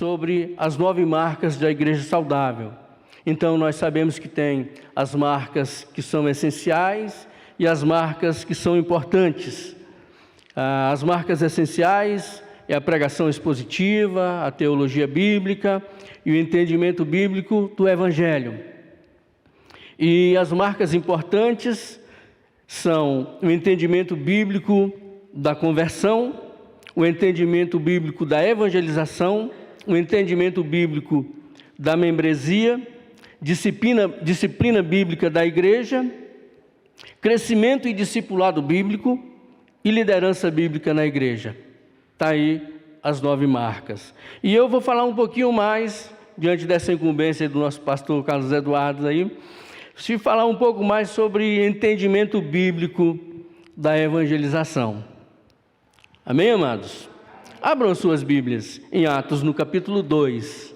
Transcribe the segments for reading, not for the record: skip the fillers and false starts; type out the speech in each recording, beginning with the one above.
sobre as 9 marcas da Igreja Saudável. Então, nós sabemos que tem as marcas que são essenciais e as marcas que são importantes. As marcas essenciais é a pregação expositiva, a teologia bíblica e o entendimento bíblico do Evangelho. E as marcas importantes são o entendimento bíblico da conversão, o entendimento bíblico da evangelização, o entendimento bíblico da membresia, disciplina bíblica da igreja, crescimento e discipulado bíblico e liderança bíblica na igreja. Está aí as 9 marcas. E eu vou falar um pouquinho mais, diante dessa incumbência do nosso pastor Carlos Eduardo aí, se falar um pouco mais sobre entendimento bíblico da evangelização. Amém, amados? Abram suas Bíblias em Atos, no capítulo 2.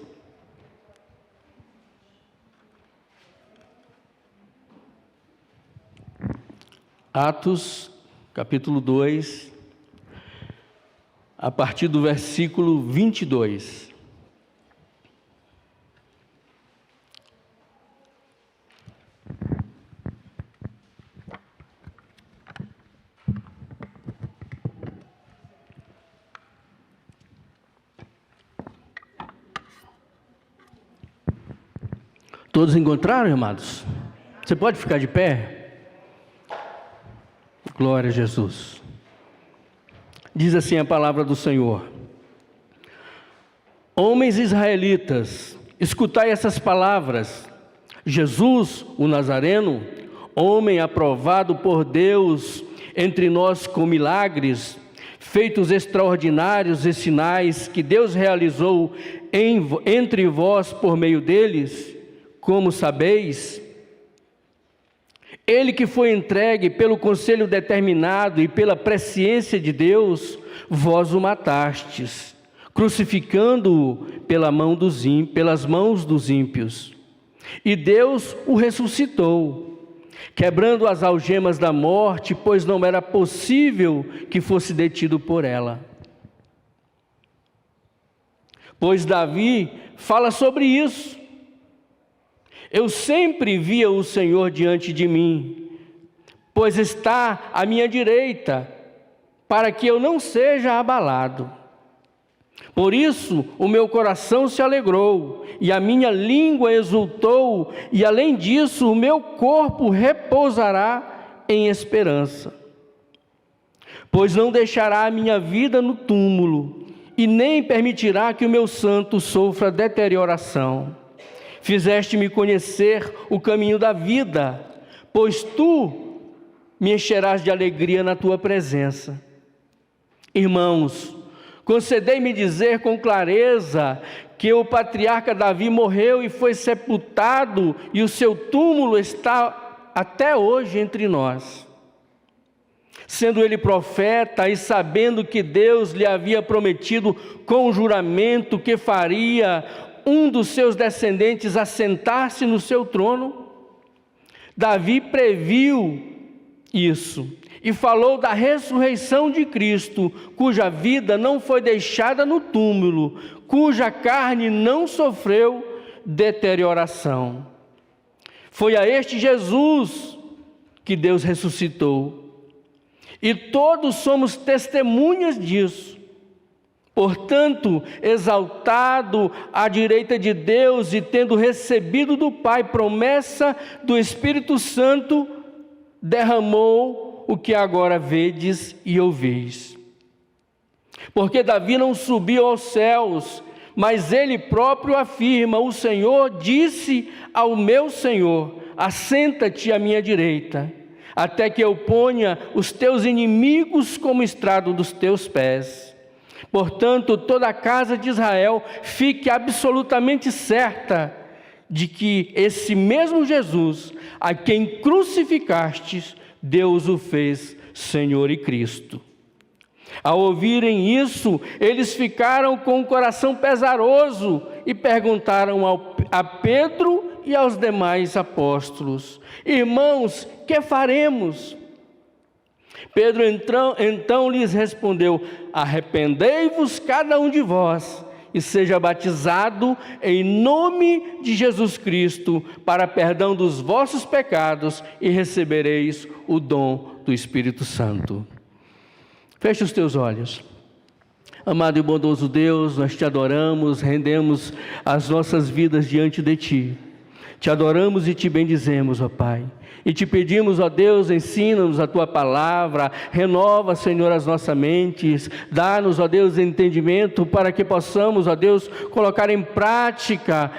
Atos, capítulo 2, a partir do versículo 22. Todos encontraram, amados? Você pode ficar de pé? Glória a Jesus. Diz assim a palavra do Senhor: Homens israelitas, escutai essas palavras. Jesus, o Nazareno, homem aprovado por Deus entre nós com milagres, feitos extraordinários e sinais que Deus realizou entre vós por meio deles, como sabeis, ele que foi entregue pelo conselho determinado e pela presciência de Deus, vós o matastes, crucificando-o pelas mãos dos ímpios. E Deus o ressuscitou, quebrando as algemas da morte, pois não era possível que fosse detido por ela. Pois Davi fala sobre isso. Eu sempre via o Senhor diante de mim, pois está à minha direita, para que eu não seja abalado. Por isso o meu coração se alegrou, e a minha língua exultou, e além disso o meu corpo repousará em esperança. Pois não deixará a minha vida no túmulo, e nem permitirá que o meu santo sofra deterioração. Fizeste-me conhecer o caminho da vida, pois tu me encherás de alegria na tua presença. Irmãos, concedei-me dizer com clareza que o patriarca Davi morreu e foi sepultado, e o seu túmulo está até hoje entre nós. Sendo ele profeta e sabendo que Deus lhe havia prometido com juramento que faria um dos seus descendentes assentar-se no seu trono, Davi previu isso e falou da ressurreição de Cristo, cuja vida não foi deixada no túmulo, cuja carne não sofreu deterioração. Foi a este Jesus que Deus ressuscitou, e todos somos testemunhas disso. Portanto, exaltado à direita de Deus e tendo recebido do Pai promessa do Espírito Santo, derramou o que agora vedes e ouvis. Porque Davi não subiu aos céus, mas ele próprio afirma: o Senhor disse ao meu Senhor: assenta-te à minha direita, até que eu ponha os teus inimigos como estrado dos teus pés. Portanto, toda a casa de Israel fique absolutamente certa de que esse mesmo Jesus, a quem crucificastes, Deus o fez Senhor e Cristo. Ao ouvirem isso, eles ficaram com o coração pesaroso e perguntaram a Pedro e aos demais apóstolos: irmãos, que faremos? Pedro então lhes respondeu: arrependei-vos cada um de vós, e seja batizado em nome de Jesus Cristo para perdão dos vossos pecados e recebereis o dom do Espírito Santo. Feche os teus olhos. Amado e bondoso Deus, nós te adoramos, rendemos as nossas vidas diante de Ti. Te adoramos e te bendizemos, ó Pai. E te pedimos, ó Deus, ensina-nos a Tua palavra, renova, Senhor, as nossas mentes, dá-nos, ó Deus, entendimento para que possamos, ó Deus, colocar em prática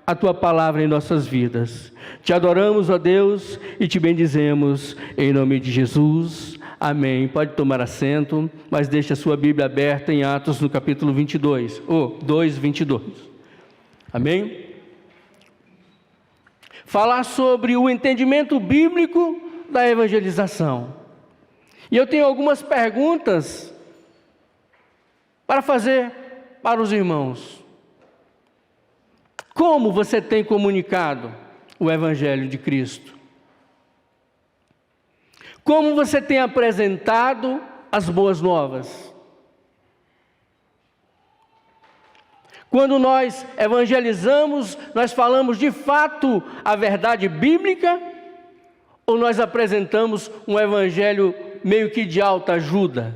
a Tua palavra em nossas vidas. Te adoramos, ó Deus, e te bendizemos, em nome de Jesus. Amém. Pode tomar assento, mas deixe a sua Bíblia aberta em Atos no capítulo 22, 2:22. Amém? Falar sobre o entendimento bíblico da evangelização. E eu tenho algumas perguntas para fazer para os irmãos. Como você tem comunicado o Evangelho de Cristo? Como você tem apresentado as boas novas? Quando nós evangelizamos, nós falamos de fato a verdade bíblica? Ou nós apresentamos um evangelho meio que de alta ajuda?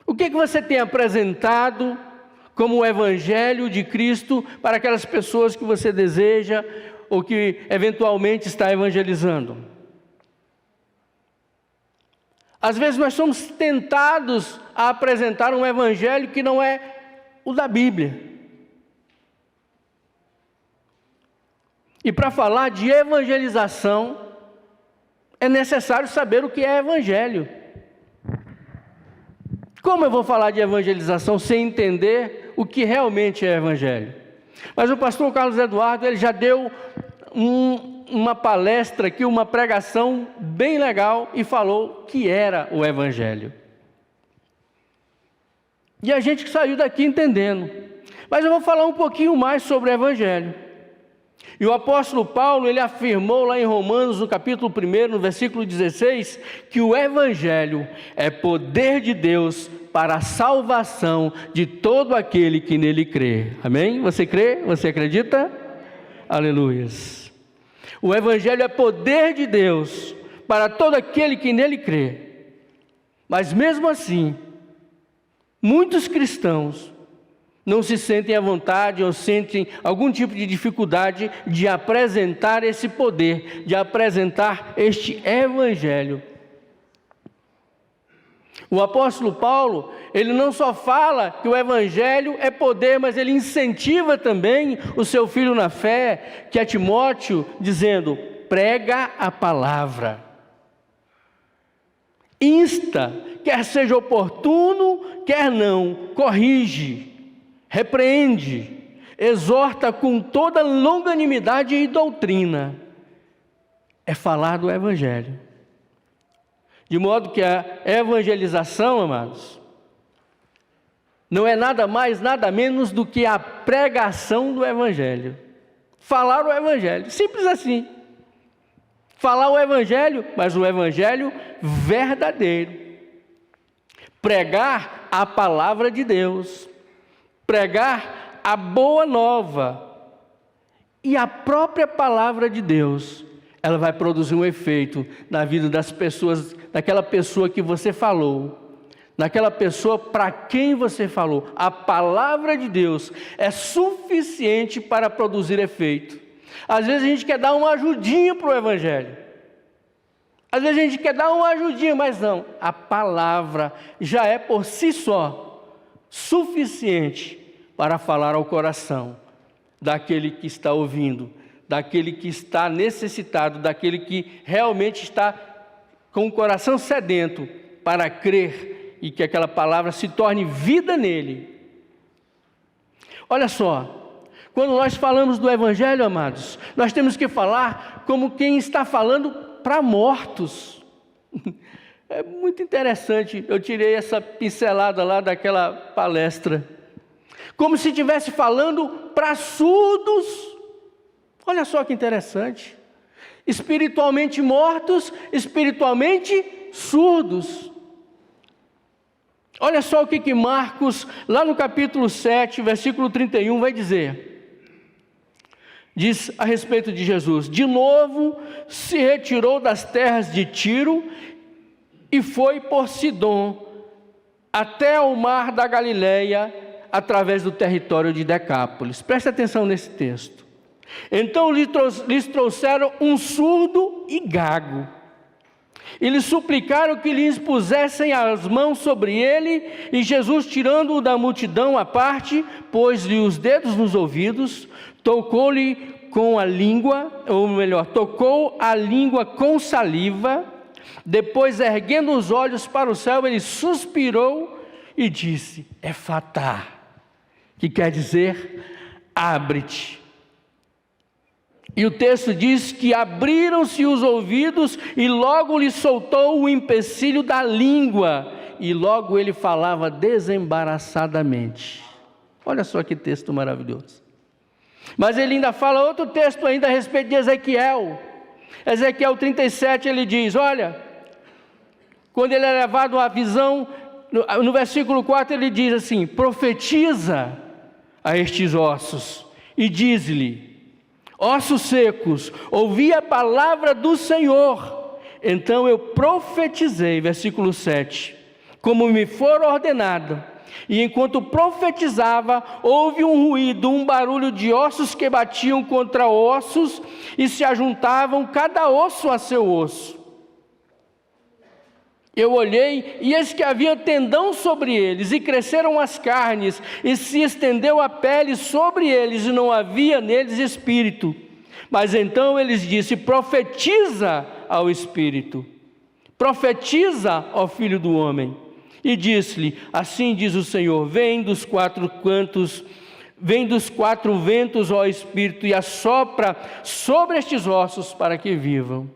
O que você tem apresentado como o evangelho de Cristo para aquelas pessoas que você deseja ou que eventualmente está evangelizando? Às vezes nós somos tentados a apresentar um evangelho que não é o da Bíblia. E para falar de evangelização, é necessário saber o que é evangelho. Como eu vou falar de evangelização sem entender o que realmente é evangelho? Mas o pastor Carlos Eduardo, ele já deu uma palestra aqui, uma pregação bem legal e falou que era o evangelho. E a gente saiu daqui entendendo. Mas eu vou falar um pouquinho mais sobre o evangelho. E o apóstolo Paulo, ele afirmou lá em Romanos, no capítulo 1, no versículo 16, que o evangelho é poder de Deus para a salvação de todo aquele que nele crê. Amém? Você crê? Você acredita? Aleluias. O evangelho é poder de Deus para todo aquele que nele crê. Mas mesmo assim, muitos cristãos não se sentem à vontade ou sentem algum tipo de dificuldade de apresentar esse poder, de apresentar este evangelho. O apóstolo Paulo, ele não só fala que o evangelho é poder, mas ele incentiva também o seu filho na fé, que é Timóteo, dizendo: prega a palavra. Insta, quer seja oportuno, quer não, corrige, repreende, exorta com toda longanimidade e doutrina. É falar do evangelho. De modo que a evangelização, amados, não é nada mais, nada menos do que a pregação do evangelho. Falar o evangelho, simples assim. Falar o evangelho, mas o evangelho verdadeiro. Pregar a palavra de Deus. Pregar a boa nova. E a própria palavra de Deus, ela vai produzir um efeito na vida das pessoas, daquela pessoa que você falou, naquela pessoa para quem você falou. A palavra de Deus é suficiente para produzir efeito. Às vezes a gente quer dar uma ajudinha para o evangelho. Às vezes a gente quer dar uma ajudinha, mas não. A palavra já é por si só suficiente para falar ao coração daquele que está ouvindo, daquele que está necessitado, daquele que realmente está com o coração sedento para crer e que aquela palavra se torne vida nele. Olha só, quando nós falamos do evangelho, amados, nós temos que falar como quem está falando para mortos. É muito interessante, eu tirei essa pincelada lá daquela palestra. Como se estivesse falando para surdos. Olha só que interessante. Espiritualmente mortos, espiritualmente surdos. Olha só o que Marcos, lá no capítulo 7, versículo 31, vai dizer. Diz a respeito de Jesus: de novo se retirou das terras de Tiro e foi por Sidom, até ao mar da Galileia, através do território de Decápolis. Preste atenção nesse texto. Então lhes trouxeram um surdo e gago, e lhe suplicaram que lhes pusessem as mãos sobre ele, e Jesus, tirando-o da multidão à parte, pôs-lhe os dedos nos ouvidos, tocou-lhe com a língua, ou melhor, tocou a língua com saliva, depois, erguendo os olhos para o céu, ele suspirou e disse: Efatá, que quer dizer, abre-te. E o texto diz que abriram-se os ouvidos e logo lhe soltou o empecilho da língua, e logo ele falava desembaraçadamente. Olha só que texto maravilhoso. Mas ele ainda fala outro texto ainda a respeito de Ezequiel. Ezequiel 37, ele diz, olha, quando ele é levado à visão, no versículo 4 ele diz assim: profetiza a estes ossos e diz-lhe: ossos secos, ouvi a palavra do Senhor. Então eu profetizei, versículo 7, como me for ordenado. E enquanto profetizava, houve um ruído, um barulho de ossos que batiam contra ossos e se ajuntavam, cada osso a seu osso. Eu olhei, e eis que havia tendão sobre eles, e cresceram as carnes, e se estendeu a pele sobre eles, e não havia neles espírito. Mas então eles disse: profetiza ao espírito, profetiza ao filho do homem. E disse-lhe: assim diz o Senhor, vem dos quatro ventos, ó Espírito, e assopra sobre estes ossos para que vivam.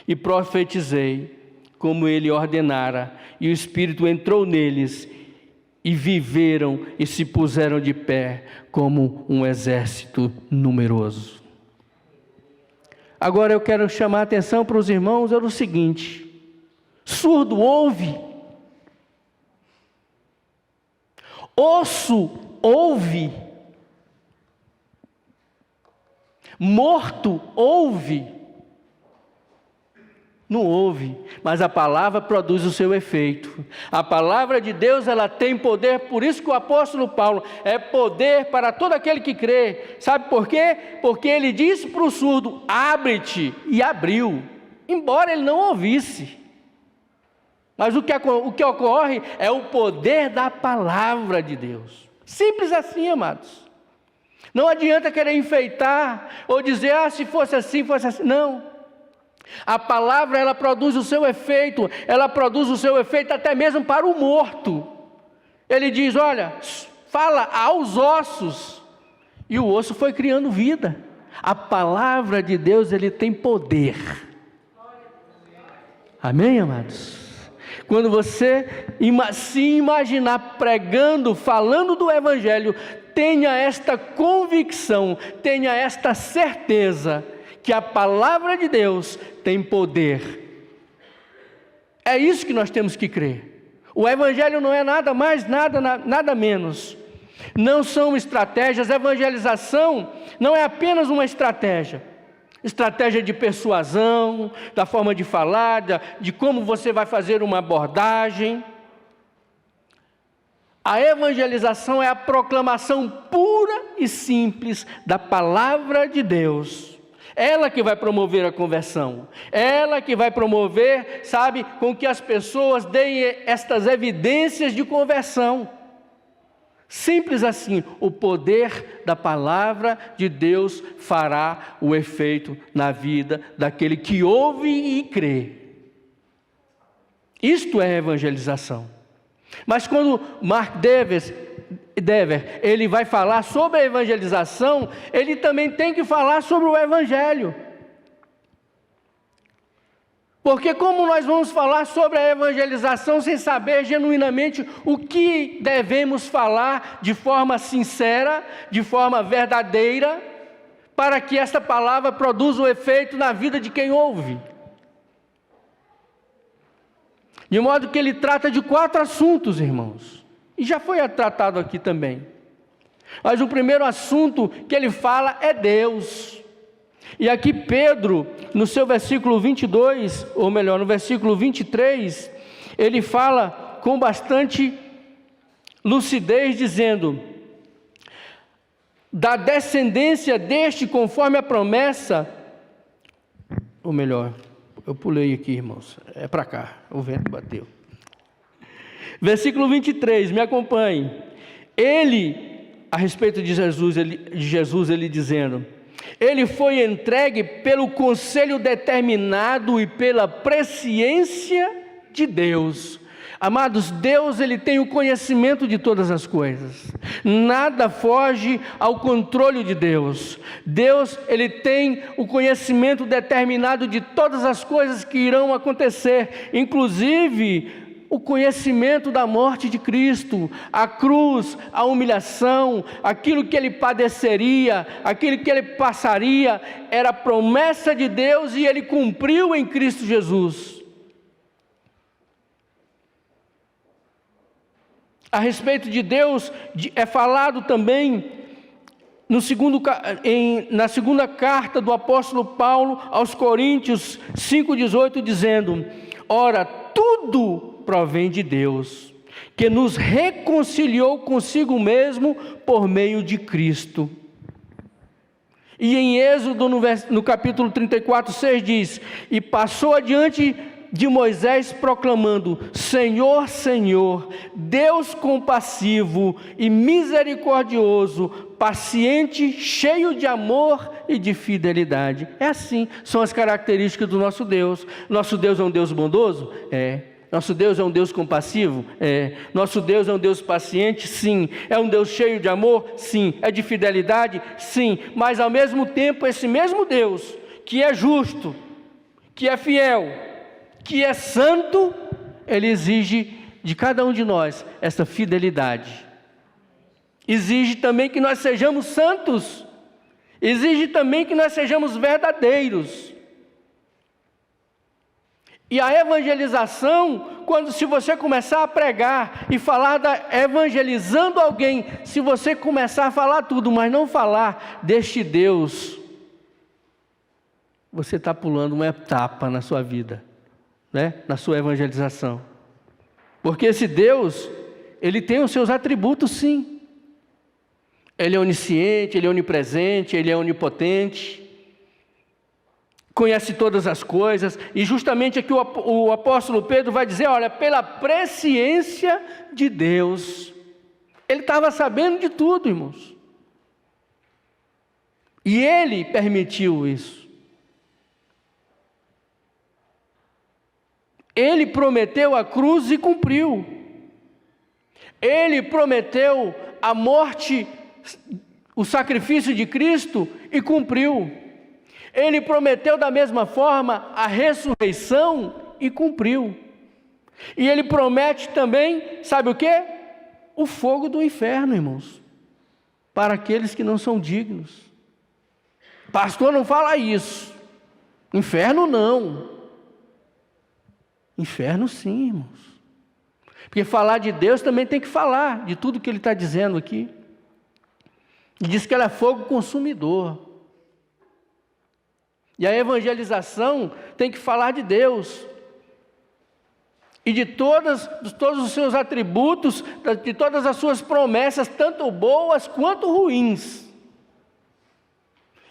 E profetizei, como ele ordenara, e o Espírito entrou neles, e viveram e se puseram de pé, como um exército numeroso. Agora eu quero chamar a atenção para os irmãos, é o seguinte: surdo ouve, osso ouve, morto ouve, não ouve, mas a palavra produz o seu efeito. A palavra de Deus, ela tem poder, por isso que o apóstolo Paulo é poder para todo aquele que crê. Sabe por quê? Porque ele disse para o surdo: abre-te, e abriu, embora ele não ouvisse. Mas o que ocorre é o poder da palavra de Deus. Simples assim, amados. Não adianta querer enfeitar ou dizer: se fosse assim, fosse assim. Não. A palavra, ela produz o seu efeito, ela produz o seu efeito até mesmo para o morto. Ele diz: olha, fala aos ossos, e o osso foi criando vida. A palavra de Deus, ele tem poder. Amém, amados? Quando você se imaginar pregando, falando do Evangelho, tenha esta convicção, tenha esta certeza, que a palavra de Deus tem poder. É isso que nós temos que crer. O Evangelho não é nada mais, nada menos. Não são estratégias. Evangelização não é apenas uma estratégia de persuasão, da forma de falar, de como você vai fazer uma abordagem. A evangelização é a proclamação pura e simples da palavra de Deus. Ela que vai promover a conversão, ela que vai promover, com que as pessoas deem estas evidências de conversão. Simples assim, o poder da palavra de Deus fará o efeito na vida daquele que ouve e crê. Isto é evangelização. Mas quando Mark Dever, ele vai falar sobre a evangelização, ele também tem que falar sobre o Evangelho. Porque como nós vamos falar sobre a evangelização sem saber genuinamente o que devemos falar de forma sincera, de forma verdadeira, para que esta palavra produza o efeito na vida de quem ouve? De modo que ele trata de 4 assuntos, irmãos. E já foi tratado aqui também. Mas o primeiro assunto que ele fala é Deus. E aqui Pedro, no seu versículo 22, ou melhor, no versículo 23, ele fala com bastante lucidez, dizendo: da descendência deste, conforme a promessa, ou melhor, eu pulei aqui, irmãos, é para cá, o vento bateu. Versículo 23, me acompanhe. Ele, a respeito de Jesus, ele dizendo: ele foi entregue pelo conselho determinado e pela presciência de Deus. Amados, Deus, ele tem o conhecimento de todas as coisas. Nada foge ao controle de Deus. Deus, ele tem o conhecimento determinado de todas as coisas que irão acontecer, inclusive o conhecimento da morte de Cristo, a cruz, a humilhação, aquilo que ele padeceria, aquilo que ele passaria, era promessa de Deus e ele cumpriu em Cristo Jesus. A respeito de Deus, é falado também na segunda carta do apóstolo Paulo aos Coríntios 5,18, dizendo: ora, tudo provém de Deus, que nos reconciliou consigo mesmo por meio de Cristo. E em Êxodo, no capítulo 34:6 diz: e passou adiante de Moisés proclamando: Senhor, Senhor, Deus compassivo e misericordioso, paciente, cheio de amor e de fidelidade. É assim, são as características do nosso Deus. Nosso Deus é um Deus bondoso? É. Nosso Deus é um Deus compassivo? É. Nosso Deus é um Deus paciente? Sim. É um Deus cheio de amor? Sim. É de fidelidade? Sim. Mas ao mesmo tempo, esse mesmo Deus, que é justo, que é fiel, que é santo, ele exige de cada um de nós essa fidelidade. Exige também que nós sejamos santos. Exige também que nós sejamos verdadeiros. E a evangelização, se você começar a pregar e falar evangelizando alguém, se você começar a falar tudo, mas não falar deste Deus, você está pulando uma etapa na sua vida, né? Na sua evangelização. Porque esse Deus, ele tem os seus atributos, sim. Ele é onisciente, ele é onipresente, ele é onipotente, conhece todas as coisas, e justamente aqui o apóstolo Pedro vai dizer: olha, pela presciência de Deus, ele estava sabendo de tudo, irmãos, e ele permitiu isso. Ele prometeu a cruz e cumpriu. Ele prometeu a morte, o sacrifício de Cristo, e cumpriu. Ele prometeu da mesma forma a ressurreição e cumpriu. E ele promete também, sabe o quê? O fogo do inferno, irmãos, para aqueles que não são dignos. Pastor, não fala isso. Inferno não. Inferno sim, irmãos. Porque falar de Deus também tem que falar de tudo que ele está dizendo aqui. E diz que ela é fogo consumidor. E a evangelização tem que falar de Deus. E de todos os seus atributos, de todas as suas promessas, tanto boas quanto ruins.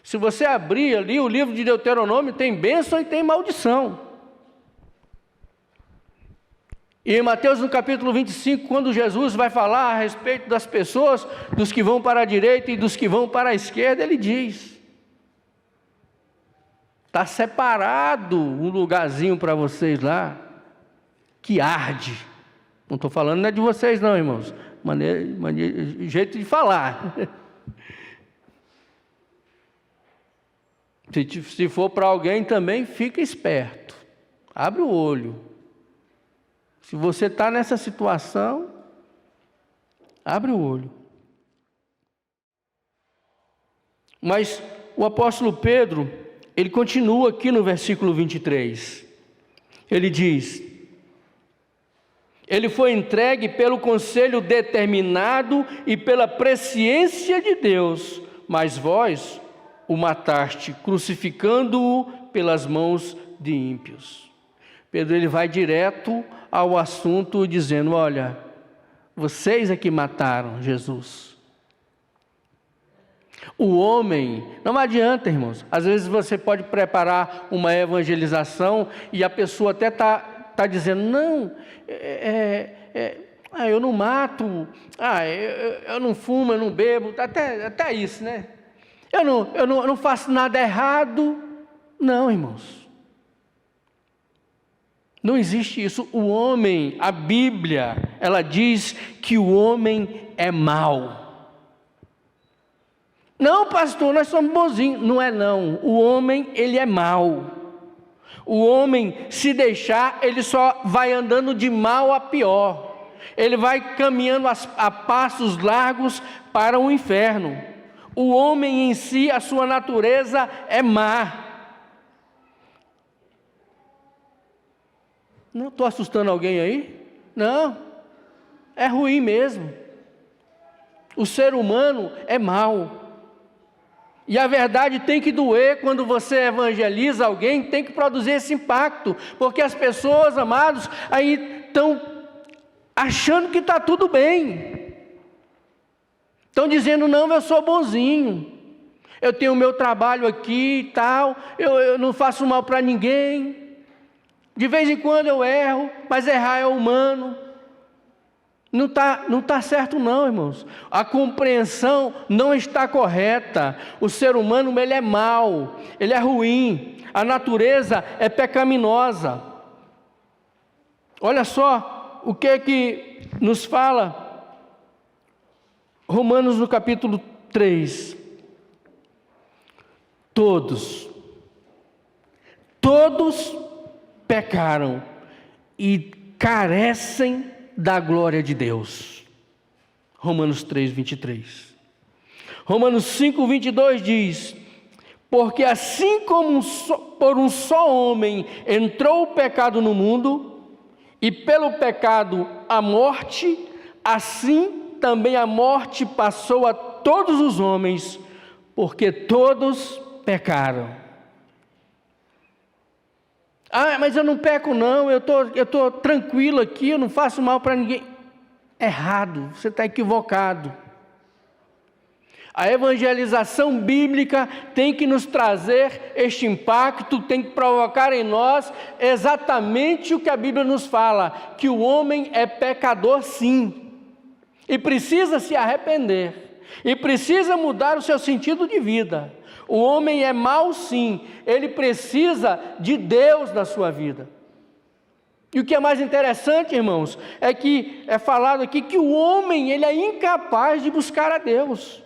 Se você abrir ali o livro de Deuteronômio, tem bênção e tem maldição. E em Mateus, no capítulo 25, quando Jesus vai falar a respeito das pessoas, dos que vão para a direita e dos que vão para a esquerda, ele diz: está separado um lugarzinho para vocês lá, que arde. Não estou falando não é de vocês não, irmãos, jeito de falar. Se for para alguém também, fica esperto, abre o olho. Se você está nessa situação, abre o olho. Mas o apóstolo Pedro, ele continua aqui no versículo 23. Ele diz: Ele foi entregue pelo conselho determinado e pela presciência de Deus, mas vós o mataste, crucificando-o pelas mãos de ímpios. Pedro, ele vai direto ao assunto dizendo: olha, vocês é que mataram Jesus. O homem, não adianta, irmãos, às vezes você pode preparar uma evangelização e a pessoa até está dizendo: não, eu não mato, eu não fumo, eu não bebo, até isso, né? Eu não faço nada errado. Não, irmãos, não existe isso. O homem, a Bíblia, ela diz que o homem é mau. Não, pastor, nós somos bonzinhos. Não é não, o homem, ele é mau. O homem, se deixar, ele só vai andando de mal a pior. Ele vai caminhando a passos largos para o inferno. O homem em si, a sua natureza é má. Não estou assustando alguém aí? Não, é ruim mesmo. O ser humano é mau. E a verdade tem que doer quando você evangeliza alguém, tem que produzir esse impacto, porque as pessoas, amados, aí estão achando que está tudo bem, estão dizendo: não, eu sou bonzinho, eu tenho o meu trabalho aqui e tal, eu não faço mal para ninguém, de vez em quando eu erro, mas errar é humano. Não tá certo não, irmãos. A compreensão não está correta. O ser humano, ele é mau, ele é ruim, a natureza é pecaminosa. Olha só o que nos fala Romanos no capítulo 3. Todos pecaram e carecem da glória de Deus. Romanos 3, 23. Romanos 5, 22 diz: porque assim como por um só homem entrou o pecado no mundo, e pelo pecado a morte, assim também a morte passou a todos os homens, porque todos pecaram. Mas eu não peco não, eu estou tranquilo aqui, eu não faço mal para ninguém. Errado, você está equivocado. A evangelização bíblica tem que nos trazer este impacto, tem que provocar em nós exatamente o que a Bíblia nos fala, que o homem é pecador sim, e precisa se arrepender, e precisa mudar o seu sentido de vida. O homem é mau sim, ele precisa de Deus na sua vida. E o que é mais interessante, irmãos, é que é falado aqui que o homem, ele é incapaz de buscar a Deus.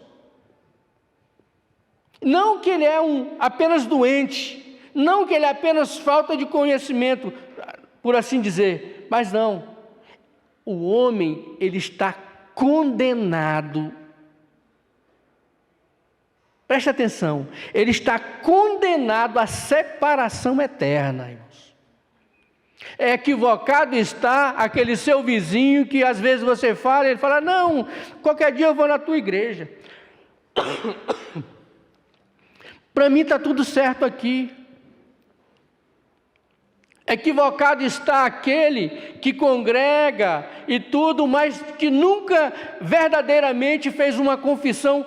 Não que ele é apenas doente, não que ele é apenas falta de conhecimento, por assim dizer, mas não. O homem, ele está condenado. Preste atenção, ele está condenado à separação eterna, irmãos. É equivocado está aquele seu vizinho que às vezes você fala, ele fala: não, qualquer dia eu vou na tua igreja. Para mim está tudo certo aqui. Equivocado está aquele que congrega e tudo, mas que nunca verdadeiramente fez uma confissão,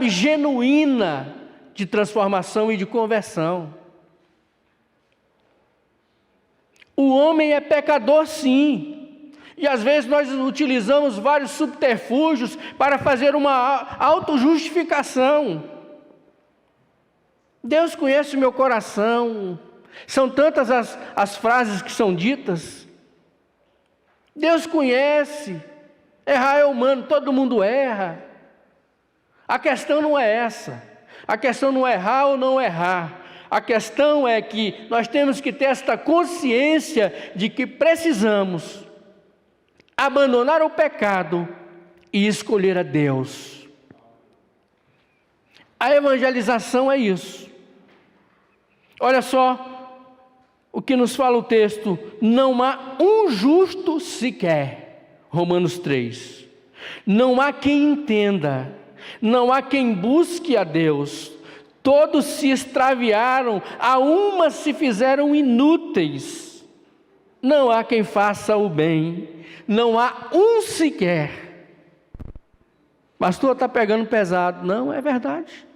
genuína de transformação e de conversão. O homem é pecador sim, e às vezes nós utilizamos vários subterfúgios para fazer uma autojustificação. Deus conhece o meu coração. São tantas as frases que são ditas. Deus conhece. Errar é humano, todo mundo erra. A questão não é essa. A questão não é errar ou não errar. A questão é que nós temos que ter esta consciência de que precisamos abandonar o pecado e escolher a Deus. A evangelização é isso. Olha só, o que nos fala o texto: não há um justo sequer. Romanos 3. Não há quem entenda, não há quem busque a Deus. Todos se extraviaram, a uma se fizeram inúteis. Não há quem faça o bem, não há um sequer. Pastor, está pegando pesado. Não, é verdade.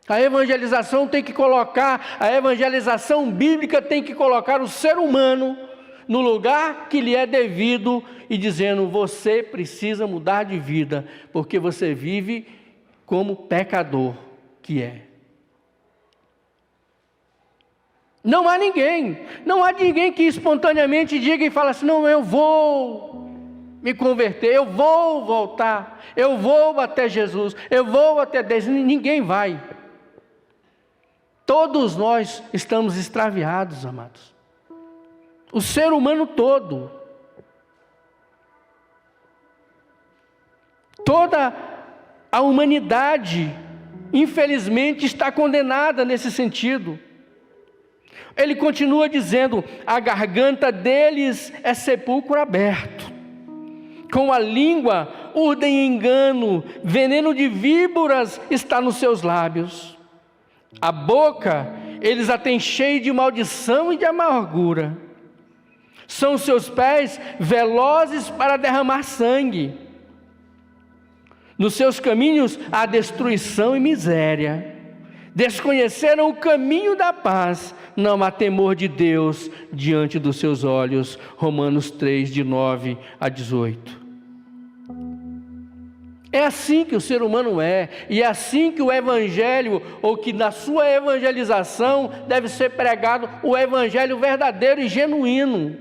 A evangelização tem que colocar, a evangelização bíblica tem que colocar o ser humano no lugar que lhe é devido e dizendo: você precisa mudar de vida, porque você vive como pecador que é. Não há ninguém que espontaneamente diga e fale assim: não, eu vou me converter, eu vou voltar, eu vou até Jesus, eu vou até Deus. Ninguém vai. Todos nós estamos extraviados, amados. O ser humano todo. Toda a humanidade, infelizmente, está condenada nesse sentido. Ele continua dizendo: a garganta deles é sepulcro aberto. Com a língua urdem engano, veneno de víboras está nos seus lábios. A boca eles a têm cheia de maldição e de amargura. São seus pés velozes para derramar sangue. Nos seus caminhos há destruição e miséria. Desconheceram o caminho da paz, não há temor de Deus diante dos seus olhos. Romanos 3, de 9 a 18. É assim que o ser humano é, e é assim que o evangelho, ou que na sua evangelização deve ser pregado o evangelho verdadeiro e genuíno,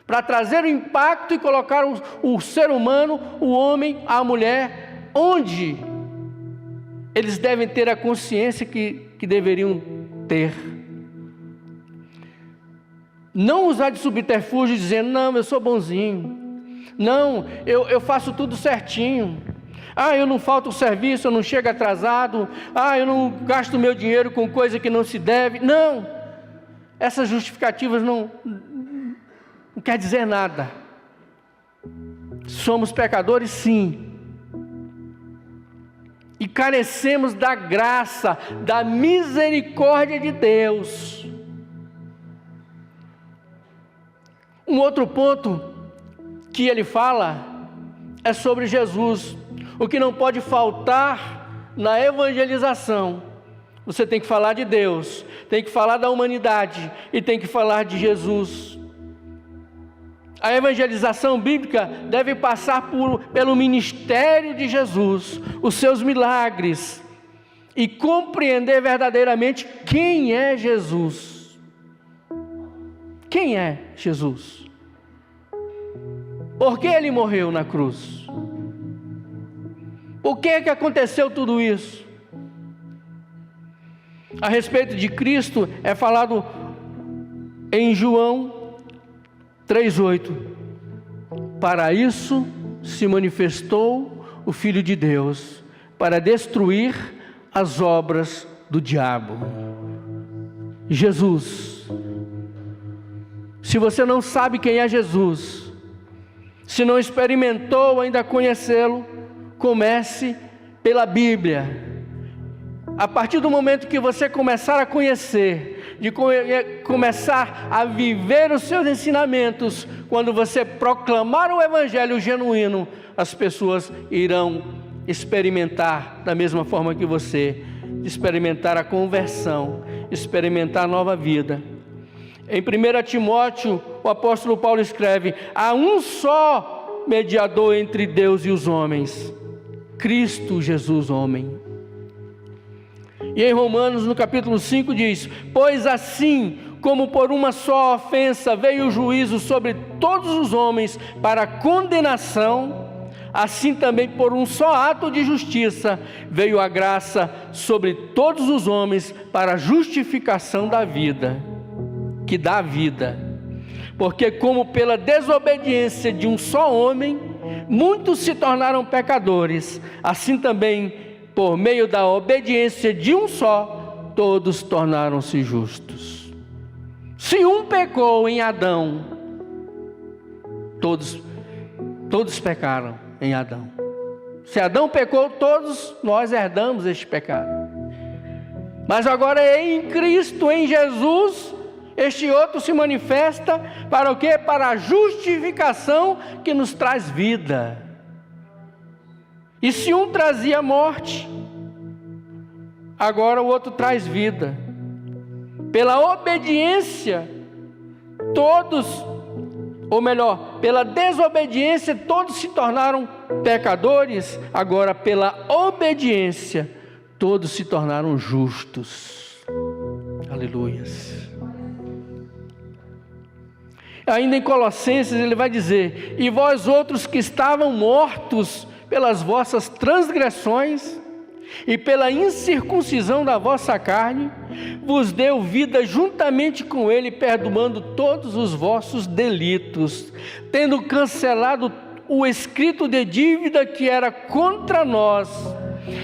para trazer o impacto e colocar o ser humano, o homem, a mulher, onde eles devem ter a consciência que deveriam ter. Não usar de subterfúgio dizendo: não, eu sou bonzinho, não, eu faço tudo certinho, eu não falto o serviço, eu não chego atrasado, eu não gasto meu dinheiro com coisa que não se deve. Não, essas justificativas não quer dizer nada. Somos pecadores, sim, e carecemos da graça, da misericórdia de Deus. Um outro ponto que ele fala é sobre Jesus. O que não pode faltar na evangelização: você tem que falar de Deus, tem que falar da humanidade e tem que falar de Jesus. A evangelização bíblica deve passar pelo ministério de Jesus, os seus milagres, e compreender verdadeiramente quem é Jesus. Quem é Jesus? Por que ele morreu na cruz? Por que aconteceu tudo isso? A respeito de Cristo é falado em João 3,8. Para isso se manifestou o Filho de Deus, para destruir as obras do diabo. Jesus. Se você não sabe quem é Jesus, se não experimentou ainda conhecê-lo, comece pela Bíblia. A partir do momento que você começar a conhecer, de começar a viver os seus ensinamentos, quando você proclamar o evangelho genuíno, as pessoas irão experimentar da mesma forma que você, experimentar a conversão, experimentar a nova vida. Em 1 Timóteo, o apóstolo Paulo escreve: há um só mediador entre Deus e os homens, Cristo Jesus, homem. E em Romanos, no capítulo 5, diz: pois assim como por uma só ofensa veio o juízo sobre todos os homens para condenação, assim também por um só ato de justiça veio a graça sobre todos os homens para a justificação da vida, que dá vida. Porque como pela desobediência de um só homem muitos se tornaram pecadores, assim também por meio da obediência de um só todos tornaram-se justos. Se um pecou em Adão, todos pecaram em Adão. Se Adão pecou, todos nós herdamos este pecado. Mas agora em Cristo, em Jesus, este outro se manifesta para o quê? Para a justificação que nos traz vida. E se um trazia morte, agora o outro traz vida. Pela obediência, pela desobediência, todos se tornaram pecadores. Agora, pela obediência, todos se tornaram justos. Aleluias. Ainda em Colossenses ele vai dizer: e vós outros que estavam mortos pelas vossas transgressões e pela incircuncisão da vossa carne, vos deu vida juntamente com ele, perdoando todos os vossos delitos, tendo cancelado o escrito de dívida que era contra nós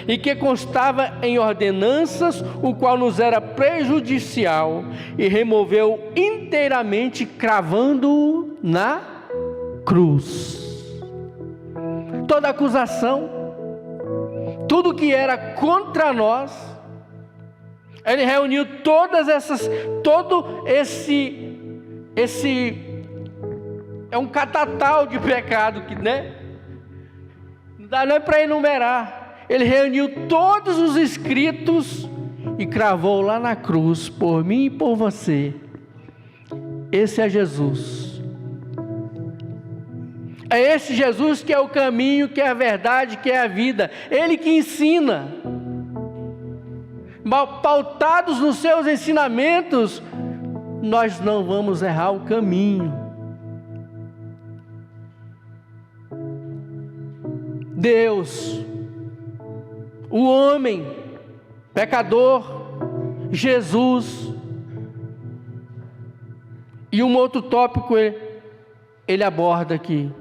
e que constava em ordenanças, o qual nos era prejudicial, e removeu inteiramente, cravando-o na cruz. Toda acusação, tudo que era contra nós, ele reuniu todo esse é um catatal de pecado que, né? Não dá nem para enumerar. Ele reuniu todos os escritos e cravou lá na cruz, por mim e por você. Esse é Jesus. É esse Jesus que é o caminho, que é a verdade, que é a vida. Ele que ensina. Pautados nos seus ensinamentos, nós não vamos errar o caminho. Deus, o homem, pecador, Jesus. E um outro tópico ele aborda aqui: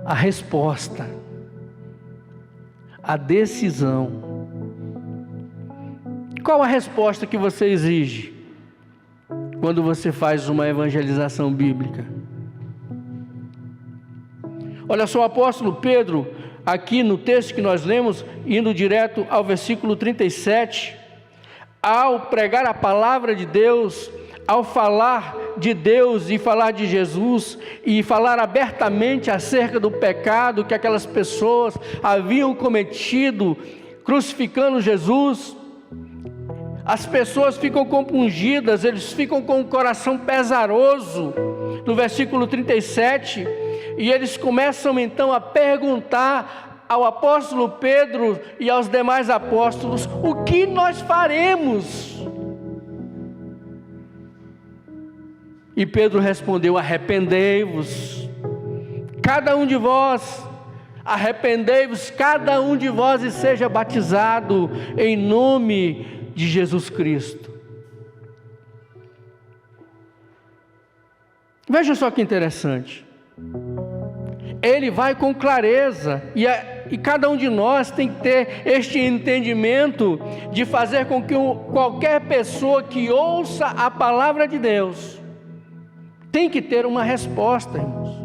a resposta, a decisão. Qual a resposta que você exige quando você faz uma evangelização bíblica? Olha só, o apóstolo Pedro, aqui no texto que nós lemos, indo direto ao versículo 37, ao pregar a palavra de Deus, ao falar de Deus e falar de Jesus, e falar abertamente acerca do pecado que aquelas pessoas haviam cometido, crucificando Jesus, as pessoas ficam compungidas, eles ficam com o coração pesaroso, no versículo 37, e eles começam então a perguntar ao apóstolo Pedro e aos demais apóstolos: o que nós faremos? E Pedro respondeu: arrependei-vos, cada um de vós, arrependei-vos, cada um de vós, e seja batizado em nome de Jesus Cristo. Veja só que interessante. Ele vai com clareza, e cada um de nós tem que ter este entendimento de fazer com que qualquer pessoa que ouça a palavra de Deus tem que ter uma resposta, irmãos.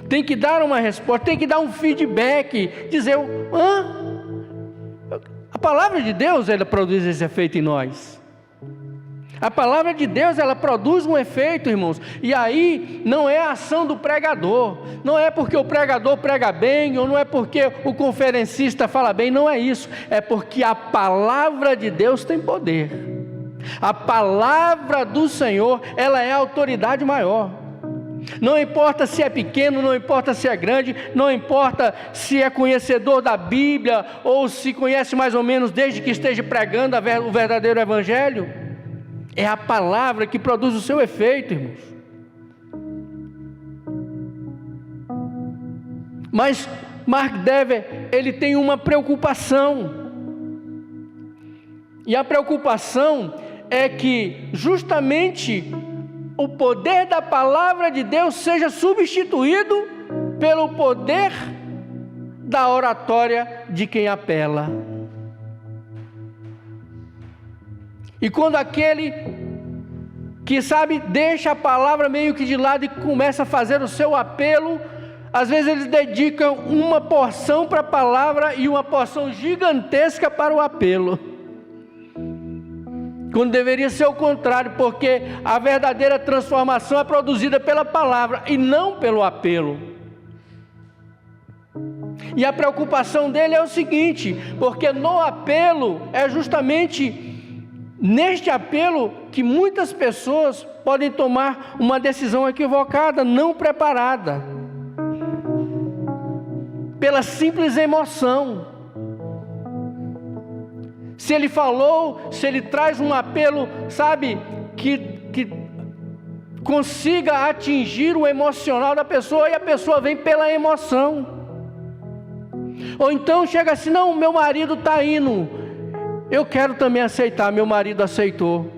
Tem que dar uma resposta, tem que dar um feedback, dizer: a palavra de Deus, ela produz esse efeito em nós. A palavra de Deus, ela produz um efeito, irmãos. E aí não é a ação do pregador, não é porque o pregador prega bem, ou não é porque o conferencista fala bem, não é isso. É porque a palavra de Deus tem poder. A palavra do Senhor, ela é a autoridade maior. Não importa se é pequeno, não importa se é grande, não importa se é conhecedor da Bíblia, ou se conhece mais ou menos desde que esteja pregando o verdadeiro Evangelho. É a palavra que produz o seu efeito, irmãos. Mas Mark Dever, ele tem uma preocupação. E a preocupação é que justamente o poder da palavra de Deus seja substituído pelo poder da oratória de quem apela. E quando aquele que sabe, deixa a palavra meio que de lado e começa a fazer o seu apelo. Às vezes eles dedicam uma porção para a palavra e uma porção gigantesca para o apelo, quando deveria ser o contrário, porque a verdadeira transformação é produzida pela palavra e não pelo apelo. E a preocupação dele é o seguinte, porque no apelo, é justamente neste apelo que muitas pessoas podem tomar uma decisão equivocada, não preparada, pela simples emoção. Se ele falou, se ele traz um apelo, sabe, que consiga atingir o emocional da pessoa, e a pessoa vem pela emoção. Ou então chega assim, não, meu marido está indo, eu quero também aceitar, meu marido aceitou.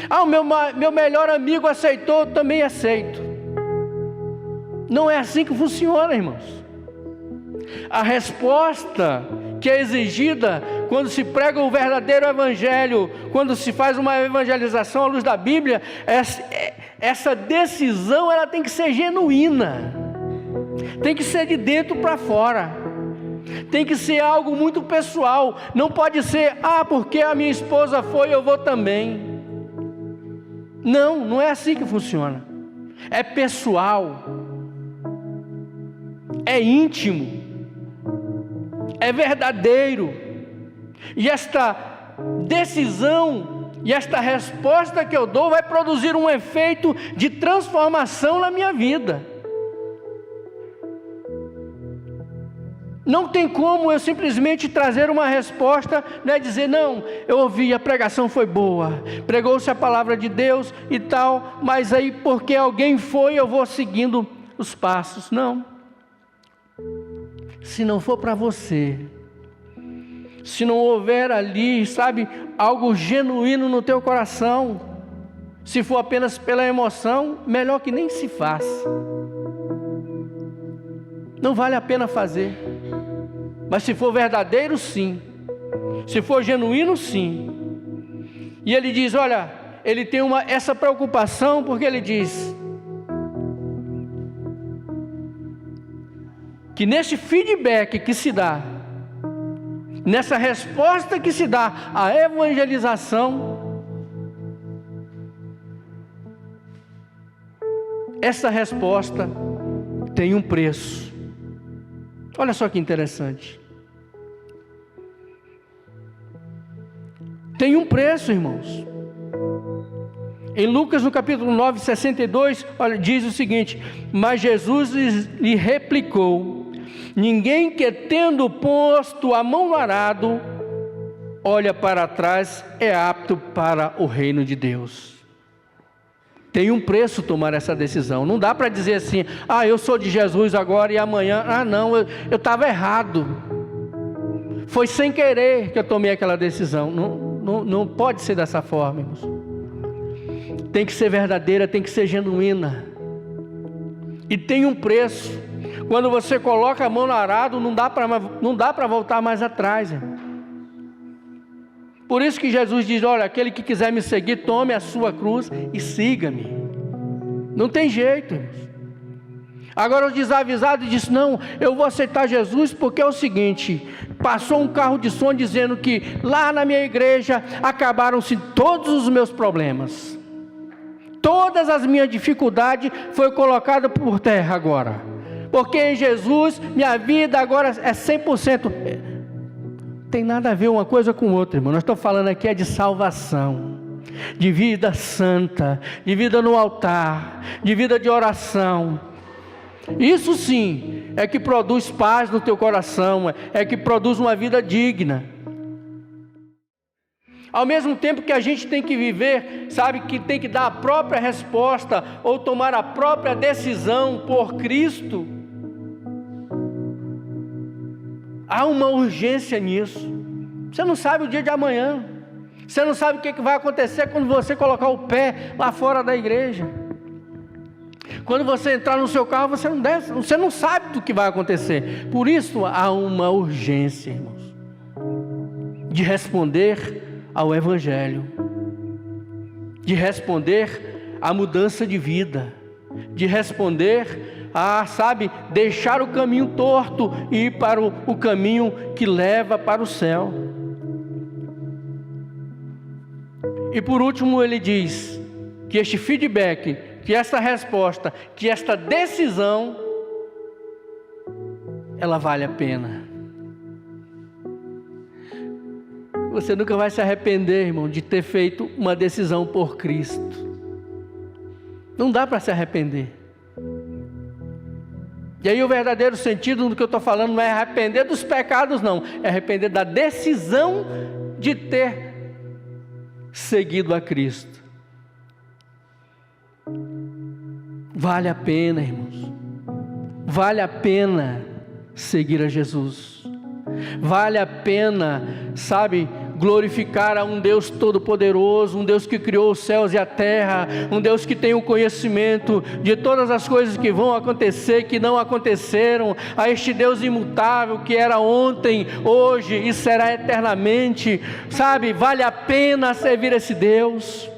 Ah, o meu melhor amigo aceitou, eu também aceito. Não é assim que funciona, irmãos. A resposta que é exigida quando se prega o verdadeiro evangelho, quando se faz uma evangelização à luz da Bíblia, essa decisão ela tem que ser genuína, tem que ser de dentro para fora, tem que ser algo muito pessoal. Não pode ser, porque a minha esposa foi, eu vou também. Não, não é assim que funciona. É pessoal, é íntimo, é verdadeiro. E esta decisão e esta resposta que eu dou vai produzir um efeito de transformação na minha vida. Não tem como eu simplesmente trazer uma resposta, né, dizer, não, eu ouvi, a pregação foi boa, pregou-se a palavra de Deus e tal, mas aí porque alguém foi, eu vou seguindo os passos. Não. Se não for para você, se não houver ali, sabe, algo genuíno no teu coração, se for apenas pela emoção, melhor que nem se faça. Não vale a pena fazer. Mas se for verdadeiro, sim. Se for genuíno, sim. E ele diz, olha, ele tem essa preocupação, porque ele diz que nesse feedback que se dá, nessa resposta que se dá à evangelização, essa resposta tem um preço. Olha só que interessante. Tem um preço, irmãos. Em Lucas, no capítulo 9, 62, olha, diz o seguinte: mas Jesus lhe replicou: ninguém que tendo posto a mão no arado, olha para trás, é apto para o reino de Deus. Tem um preço tomar essa decisão. Não dá para dizer assim, eu sou de Jesus agora e amanhã, não, eu estava errado. Foi sem querer que eu tomei aquela decisão. Não pode ser dessa forma, irmãos. Tem que ser verdadeira, tem que ser genuína. E tem um preço. Quando você coloca a mão no arado, não dá para voltar mais atrás, irmão. Por isso que Jesus diz, olha, aquele que quiser me seguir, tome a sua cruz e siga-me. Não tem jeito, irmãos. Agora os desavisados dizem, não, eu vou aceitar Jesus porque é o seguinte, passou um carro de som dizendo que lá na minha igreja acabaram-se todos os meus problemas. Todas as minhas dificuldades foi colocada por terra agora. Porque em Jesus, minha vida agora é 100%. Tem nada a ver uma coisa com outra, irmão. Nós estamos falando aqui de salvação, de vida santa, de vida no altar, de vida de oração. Isso sim é que produz paz no teu coração, é que produz uma vida digna. Ao mesmo tempo que a gente tem que viver, sabe, que tem que dar a própria resposta ou tomar a própria decisão por Cristo, há uma urgência nisso. Você não sabe o dia de amanhã. Você não sabe o que vai acontecer quando você colocar o pé lá fora da igreja. Quando você entrar no seu carro, você não desce, você não sabe do que vai acontecer. Por isso há uma urgência, irmãos, de responder ao Evangelho. de responder à mudança de vida, de responder a, deixar o caminho torto e ir para o caminho que leva para o céu. E por último ele diz que este feedback, que esta resposta, que esta decisão, ela vale a pena. Você nunca vai se arrepender, irmão, de ter feito uma decisão por Cristo. Não dá para se arrepender. E aí o verdadeiro sentido do que eu estou falando não é arrepender dos pecados, não. É arrepender da decisão de ter seguido a Cristo. Vale a pena, irmãos. Vale a pena seguir a Jesus. Vale a pena, glorificar a um Deus todo-poderoso, um Deus que criou os céus e a terra, um Deus que tem o conhecimento de todas as coisas que vão acontecer, que não aconteceram, a este Deus imutável que era ontem, hoje e será eternamente. Vale a pena servir esse Deus.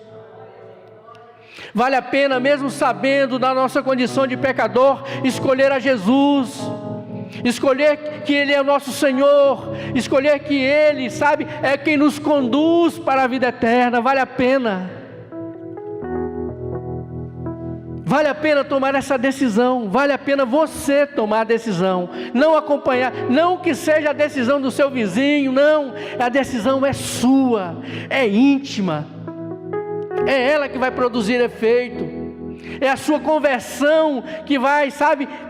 Vale a pena, mesmo sabendo da nossa condição de pecador, escolher a Jesus, escolher que Ele é o nosso Senhor, escolher que Ele, é quem nos conduz para a vida eterna. Vale a pena. Vale a pena tomar essa decisão, vale a pena você tomar a decisão, não acompanhar, não que seja a decisão do seu vizinho, não, a decisão é sua, é íntima, é ela que vai produzir efeito, é a sua conversão que vai,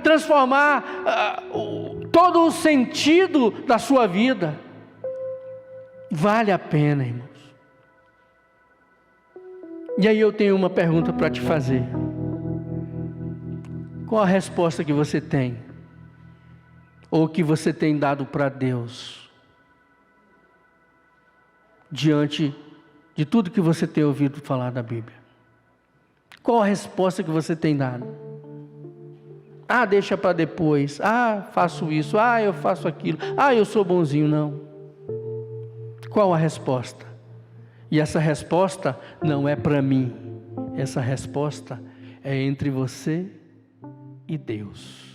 transformar todo o sentido da sua vida. Vale a pena, irmãos. E aí eu tenho uma pergunta para te fazer. Qual a resposta que você tem? Ou que você tem dado para Deus? Diante de tudo que você tem ouvido falar da Bíblia. Qual a resposta que você tem dado? Deixa para depois. Faço isso. Eu faço aquilo. Eu sou bonzinho. Não. Qual a resposta? E essa resposta não é para mim. Essa resposta é entre você e Deus.